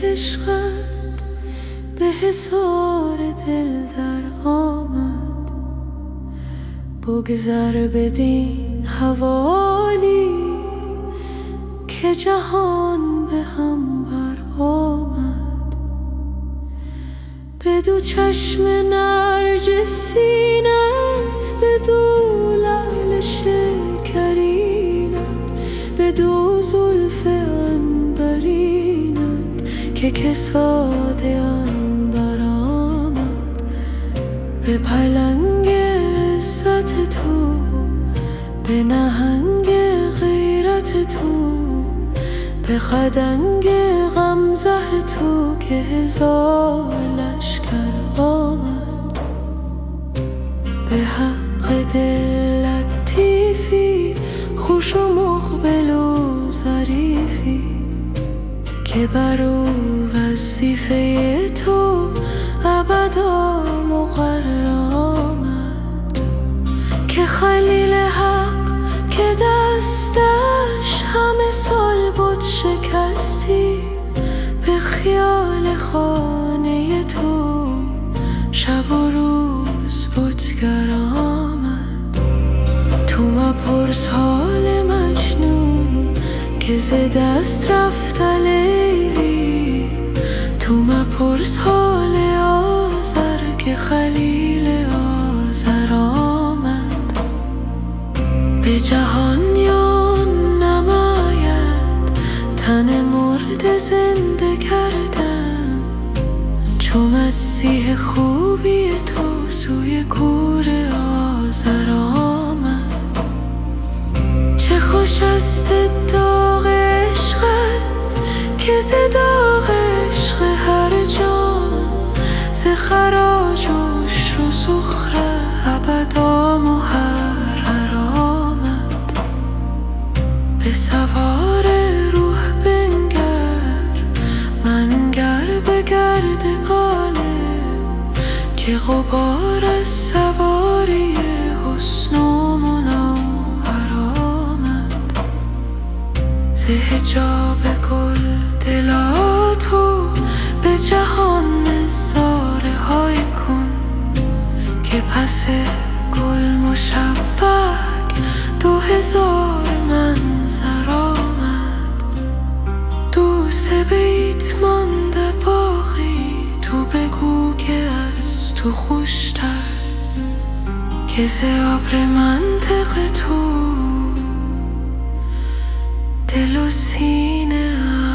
عشقت به حصار دل در آمد. بگذر بدین حوالی که جهان به هم بر آمد. بدو چشم نرجسینت، بدو لعل شکرینت، بدو زلف عنبرینت که کساد عنبر آمد. به پلنگ عزت تو، به نهنگ غیرت تو، به خدنگ غمزه تو که هزار لشکر آمد. به حق دل لطیفی خوش و مقبل و ظریفی که برو وظیفه تو ابدا مقرر آمد. که خلیل حق که دستش همه سال بت شکستی، به خیال خانه تو شب و روز بتگر آمد. تو مپرس حال مجنون که ز دست رفت لیلی، تو مپرس حال آزر که خلیل آزر آمد. به جهانیان نماید تن مرد زنده کردن، چو مسیح خوبی تو سوی کور آزر آمد. چه خوش است داغ عشقت که ز داغ عشق هر جان، ز خراج و عشر و سخره ابدا محرر آمد. به سوار روح بنگر منگر به گرد قالب، که غبار از سواری حسن و منور آمد. ز حجاب گل دلا تو به جهان نظاره های کن، که پس گل مشبک 2000 منظر آمد. 2-3 بیت مانده باقی، تو بگو که از تو خوشتر، که ز ابر منطق تو دل و سینه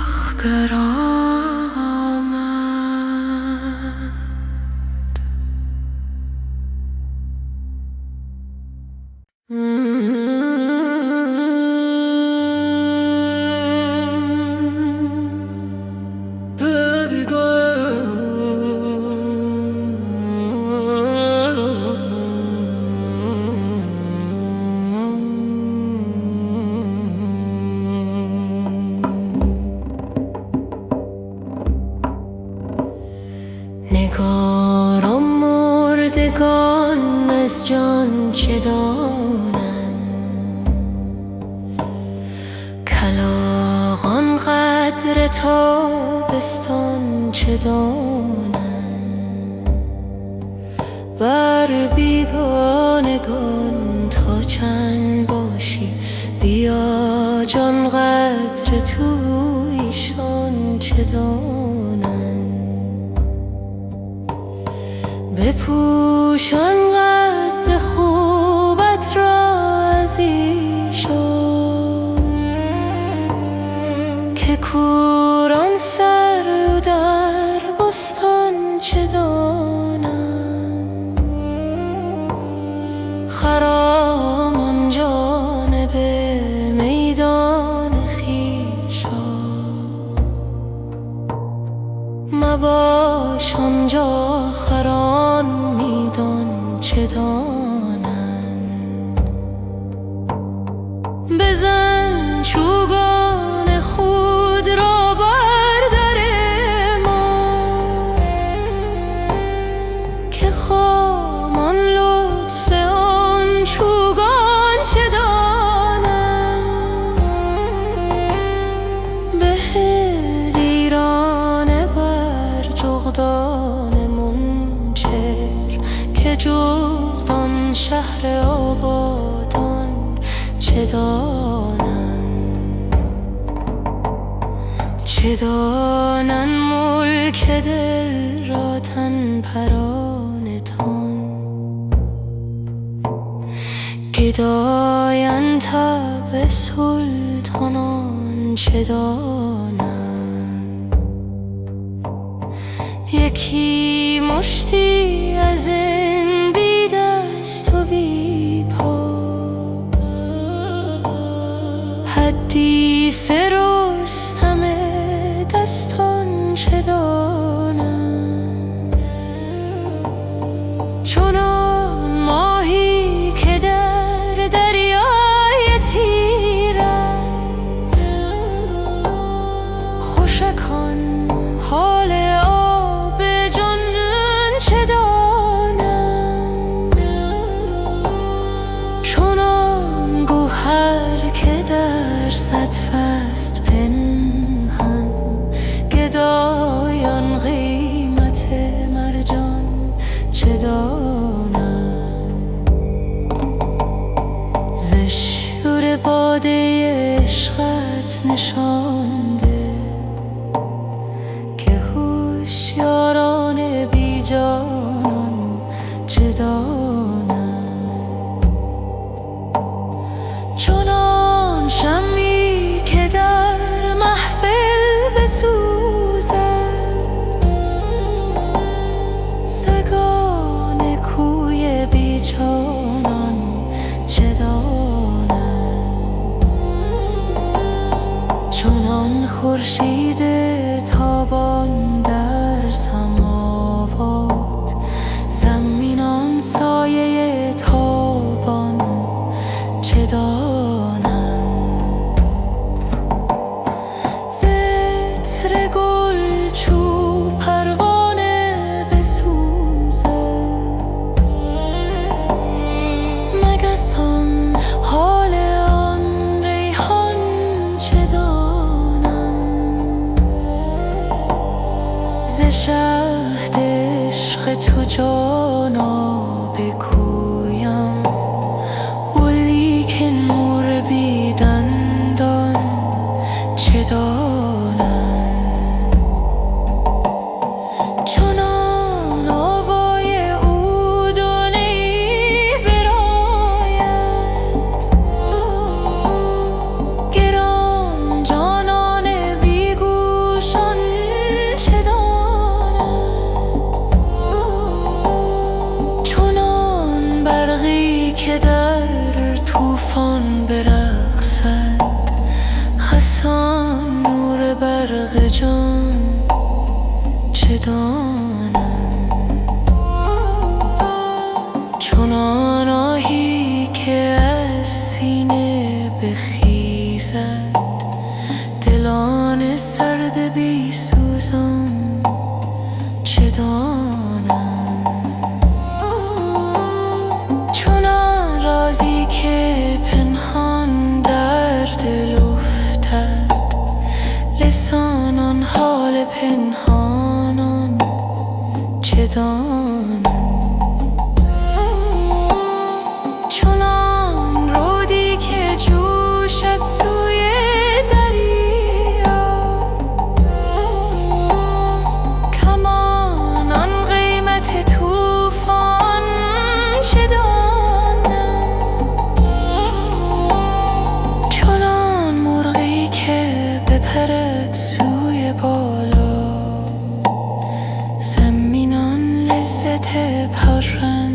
اخگر آمد. نگاران مردگان از جان چه دانند، کلاغان قدر تابستان چه دانند. بر بیگانگان تا چند باشی، بیا جان قدر تو ایشان چه دانند. بپوشان قد خوبت را از ایشان، که کوران سر در بستان چه دانند. خرامان جانب میدان خویشان، مباش آنجا خران میدان چه دانند. بزن چوگان خود را بر در ما، که خامان لطف آن چوگان چه دانند. به دیران جغدان شهر آبادان چه دانن ملک دل را تن پران تان گدایان تب سلطانان چه دانن یکی مشتی از این بی دست و بی پا حدیث رستم دستان چه دانم چنان ماهی که در دریای تیر است خوشکان حال آب جان چه دانم چنان گوهر که در صدف است پنهان گدایان قیمت مرجان چه دانم ز شور باده عشقت نشانده که هوشیاران بی جانان چه دانم چنان شمعی که در محفل بسوزد سگان کوی بیجانان چه دانم چنان خورشید تابان در سماوات زمینان سایه تابان چه دانم زتر گل چو پروانه بسوزد مگسان حال آن ریحان چه دانم ز شهد عشق تو جانا بگویم ولیکن مور بی دندان چه دانم چنان آوای عودانی براید گران جانان بیگوشان چه داند چنان برقی که در طوفان برقصد خسان نور برق جان چه دانم چنان آهی که از سینه بخیزد دلان سرد بی سوزان چه دانم چنان رازی که پنهان در دل افتد لسانان حال پنهانان چه دانم چنان رودی که جوشد سوی دریا کمان آن قیمت طوفان چه دانم چنان مرغی که بپرد سوی بالا زمینان لذت پرن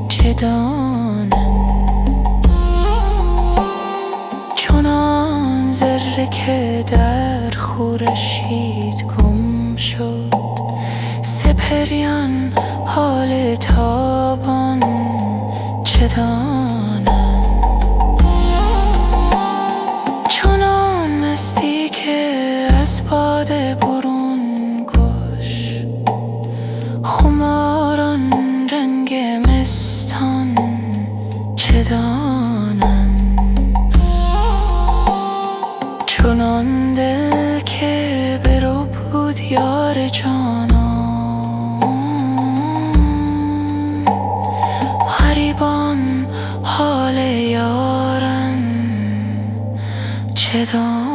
چه دانم چنان ذره که در خورشید گم شد سپهریان حال تابان چه دانم چنان مستی که از باده برون گوش خماران رنگ مستان چه دانم چنان دل که برو بود یار جانان چه دار